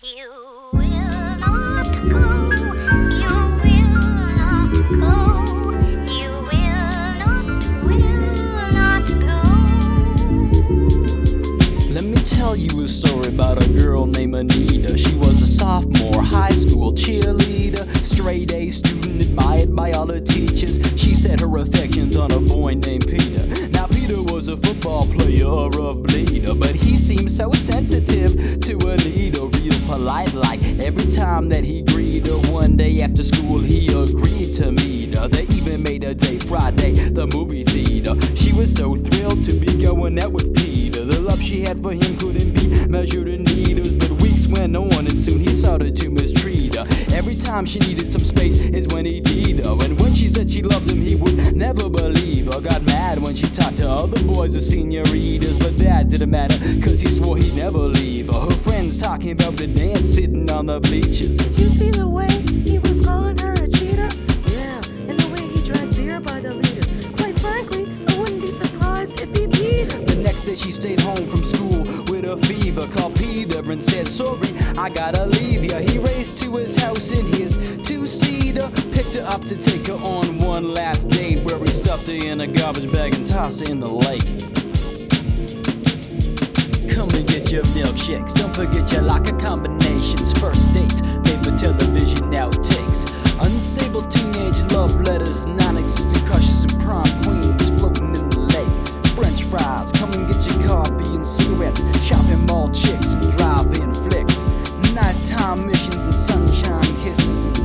You will not go, you will not go, you will not go. Let me tell you a story about a girl named Anita. She was a sophomore, high school cheerleader, straight A student, admired by all her teachers. She set her affections on a boy named Peter. Now Peter was a football player, a rough bleeder, but he seemed so sensitive to Anita, real polite like. Every time that he greeted her, one day after school he agreed to meet her. They even made a day Friday, the movie theater. She was so thrilled to be going out with Peter. The love she had for him couldn't be measured in meters, but weeks went on and soon he started to mistreat her. Every time she needed some space is when he needed her, and when she said she loved him he would never believe her. Got mad when she talked to other boys or senoritas, but that didn't matter cause he swore he'd never leave her. Her friends talking about the dance sitting on the bleachers. Did you see the way he was calling her a cheater? Yeah, and the way he drank beer by the liter. Quite frankly, I wouldn't be surprised if he beat her. The next day she stayed home from school with a fever, called Peter and said, sorry, I gotta leave ya. He raced to his house in his two-seater, picked her up to take her on one last date, where he stuffed her in a garbage bag and tossed her in the lake. Come and get your milkshakes, don't forget your locker combinations. First dates, made for television outtakes, unstable teenage love letters, non-existent crushes and prom queens floating in the lake. French fries, come and get your coffee and cigarettes, shopping mall chicks and drive-in flicks, nighttime missions and sunshine kisses and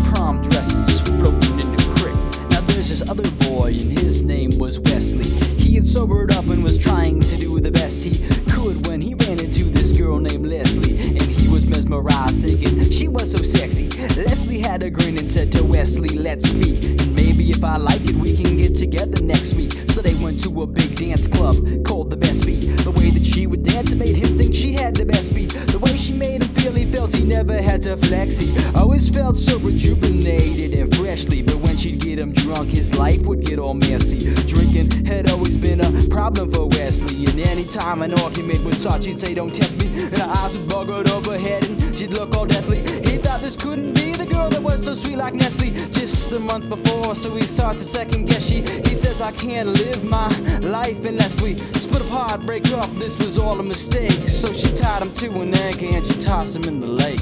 prom dresses floating in the creek. Now there's this other boy and his name was Wesley. He had sobered up and was trying to do the best he could when he ran into this girl named Leslie, and he was mesmerized thinking she was so sexy. Leslie had a grin and said to Wesley, let's speak, and maybe if I like it we can get together next week. So they went to a big dance club called the Best Beat. The way that she would dance made him think she had the best feet. The way she made him feel, he felt he never had to flex. He always felt so rejuvenated and freshly, but when she'd get him drunk his life would get all messy. Drinking had always been a problem for Wesley, and anytime an argument would start she'd say don't test me, and her eyes would bug out of her head and she'd look all deathly. He thought this couldn't be the girl that was so sweet like Nestle just a month before, so he started to second guess. He says I can't live my life unless we split apart, break up, this was all a mistake. So she tied him to an anchor and she tossed him in the lake.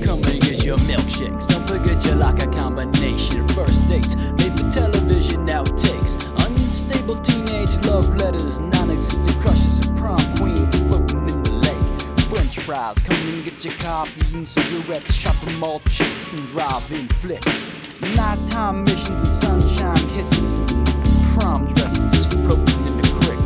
Come and get your milkshakes, don't forget your locker combination. First dates, made for television outtakes, unstable teenage love letters, non-existent crushes and prom queens floating in the lake. French fries, come and get your coffee and cigarettes, shopping mall chicks and drive-in flicks, nighttime missions and sunshine kisses and prom dresses floating in the creek.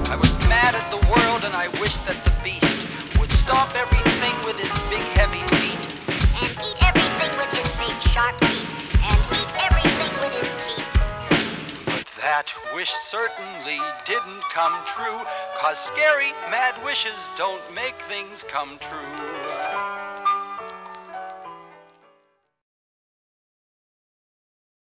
I was mad at the world and I wished that the beast would stomp everything with his big heavy feet And eat everything with his big sharp teeth, and eat everything with his teeth. But that wish certainly didn't come true, 'cause scary, mad wishes don't make things come true.